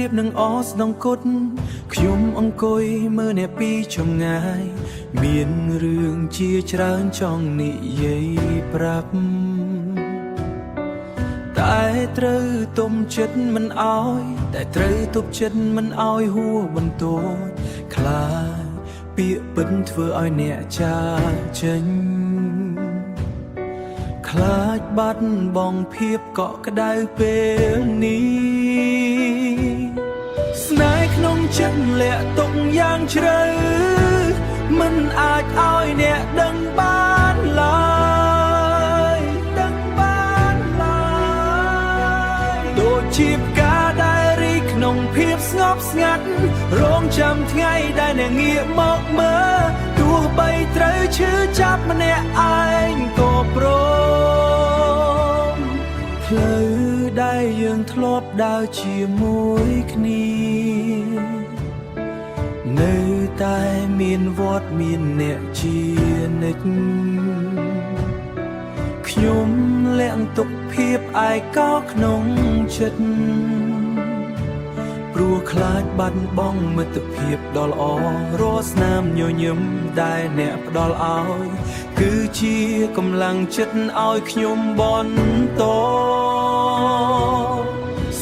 រៀបនឹងអស្ដងគុតខ្ញុំអង្គុយមើលអ្នកពីចម្ងាយមានរឿងជាច្រើនចង់និយាយប្រាប់តែត្រូវទុំចិត្តមិនអោយតែត្រូវទប់ចិត្តមិនអោយហួរបន្ទោចខ្លាចពាក្យពិតធ្វើឲ្យអ្នកចាចេញខ្លាចបាត់បង់ភាពកក់ក្ដៅពេលនេះស្នេហ៍ក្នុងចិត្តលាក់ទុកយ៉ាងជ្រៅមិនអាចឲ្យអ្នកដឹងបានឡើយដឹងបានឡើយដូចជាផ្កាដែលរីកក្នុងភាពស្ងប់ស្ងាត់រងចាំថ្ងៃដែលអ្នកងាកមកមើលទោះបីត្រូវឈឺចាប់ម្នាក់ឯងក៏ព្រមផ្លូវដែលយើងធ្លាប់ដើរជាមួយគ្នានៅតែមានវត្តមានអ្នកជានិច្ចខ្ញុំលាក់ទុកភាពឯកោក្នុងចិត្តព្រោះខ្លាចបាត់បង់មិត្តភាពដ៏ល្អរាល់ស្នាមញញឹមដែលអ្នកផ្ដល់ឲ្យគឺជាកម្លាំងចិត្តឲ្យខ្ញុំបន្ត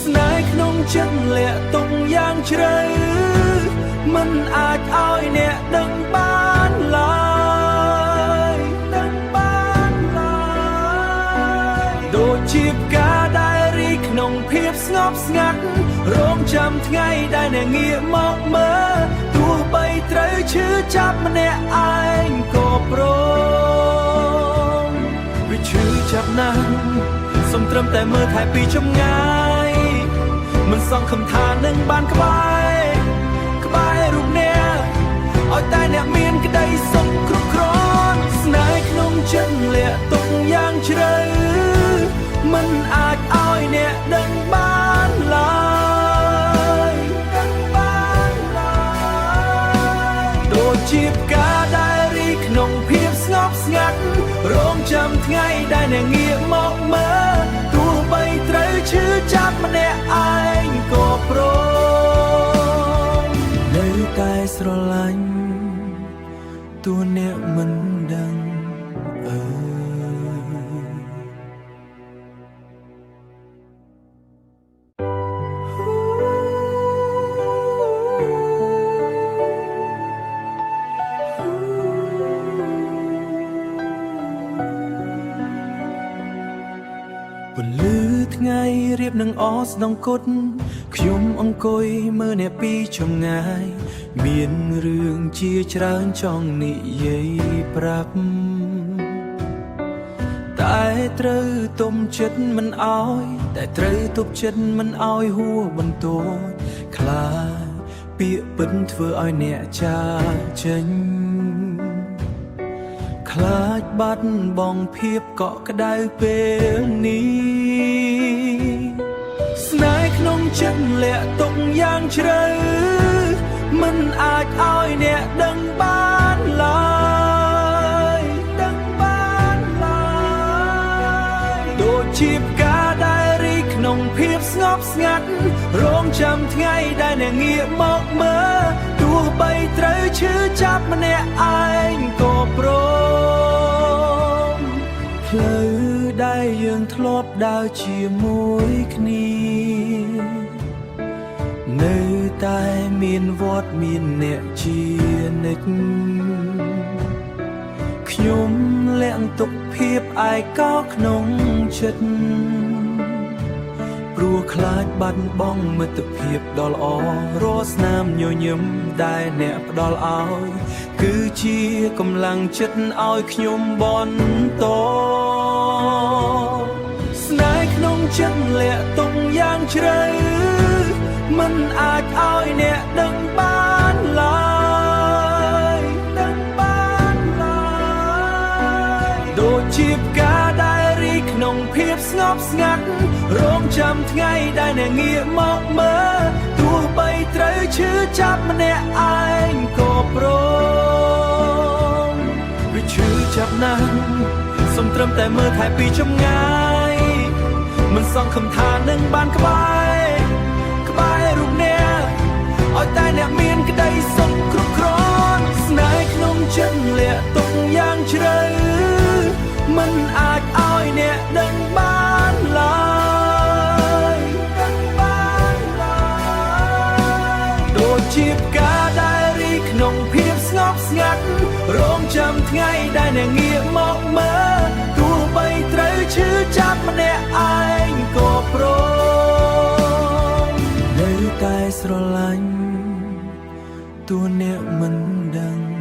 ស្នេហ៍ក្នុងចិត្តលាក់ទុកយ៉ាងជ្រៅមិនអាចឲ្យអ្នកដឹងបានឡើយដឹងបានឡើយដូចជាផ្កាដែលរីកក្នុងភាពស្ងប់ស្ងាត់រងចាំថ្ងៃដែលអ្នកងាកមកមើលទោះបីត្រូវឈឺចាប់ម្នាក់ឯងក៏ព្រមវាឈឺចាប់ណាស់សូមត្រឹមតែមើលថែពីចម្ងាយមិនសង្ឃឹមថានឹងបានក្បែររូបអ្នកឲ្យតែអ្នកមានក្តីសុខគ្រប់គ្រាន់ស្នេហ៍ក្នុងចិត្តលាក់ទុកយ៉ាងជ្រៅមិនអាចឲ្យអ្នកដឹងបានឡើយដឹងបានឡើយដូចជាផ្កាដែលរីកក្នុងភាពស្ងប់ស្ងាត់រងចាំថ្ងៃដែលអ្នកងាកមកមើលទោះបីត្រូវឈឺចាប់ម្នាក់ឯងក៏ព្រមនៅតែស្រឡាញ់ទោះអ្នកមិនដឹងពន្លឺថ្ងៃរៀបនឹងអស្ដងគុតខ្ញុំអង្គុយមើលអ្នកពីចម្ងាយមានរឿងជាច្រើនចង់និយាយប្រាប់តែត្រូវទុំចិត្តមិនអោយតែត្រូវទប់ចិត្តមិនអោយហួរបន្ទោចខ្លាចពាក្យពិតធ្វើឲ្យអ្នកចាចេញខ្លាចបាត់បង់ភាពកក់ក្ដៅពេលនេះស្នេហ៍ក្នុងចិត្តលាក់ទុកយ៉ាងជ្រៅមិនអាចឲ្យអ្នកដឹងបានឡើយដឹងបានឡើយដូចជាផ្កាដែលរីកក្នុងភាពស្ងប់ស្ងាត់រងចាំថ្ងៃដែលអ្នកងាកមកមើលទោះបីត្រូវឈឺចាប់ម្នាក់ឯងក៏ព្រមផ្លូវដែលយើងធ្លាប់ដើរជាមួយគ្នានៅតែមានវត្តមានអ្នកជានិច្ចខ្ញុំលាក់ទុកភាពឯកោក្នុងចិត្តព្រោះខ្លាចបាត់បង់មិត្តភាពដ៏ល្អរាល់ស្នាមញញឹមដែលអ្នកផ្ដល់ឲ្យគឺជាកម្លាំងចិត្តឲ្យខ្ញុំបន្តស្នេហ៍ក្នុងចិត្តលាក់ទុកយ៉ាងជ្រៅមិនអាចឲ្យអ្នកដឹងបានឡើយដឹងបានឡើយដូចជាផ្កាដែលរីកក្នុងភាពស្ងប់ស្ងាត់រងចាំថ្ងៃដែលអ្នកងាកមកមើលទោះបីត្រូវឈឺចាប់ម្នាក់ឯងក៏ព្រមវាឈឺចាប់ណាស់សូមត្រឹមតែមើលថែពីចម្ងាយមិនសង្ឃឹមថានឹងបានក្បែររូបអ្នក ថ្ងៃដែលអ្នកងាកមកមើលទោះបីត្រូវឈឺចាប់ម្នាក់ឯងក៏ព្រមនៅតែស្រឡាញ់ទោះអ្នកមិនដឹង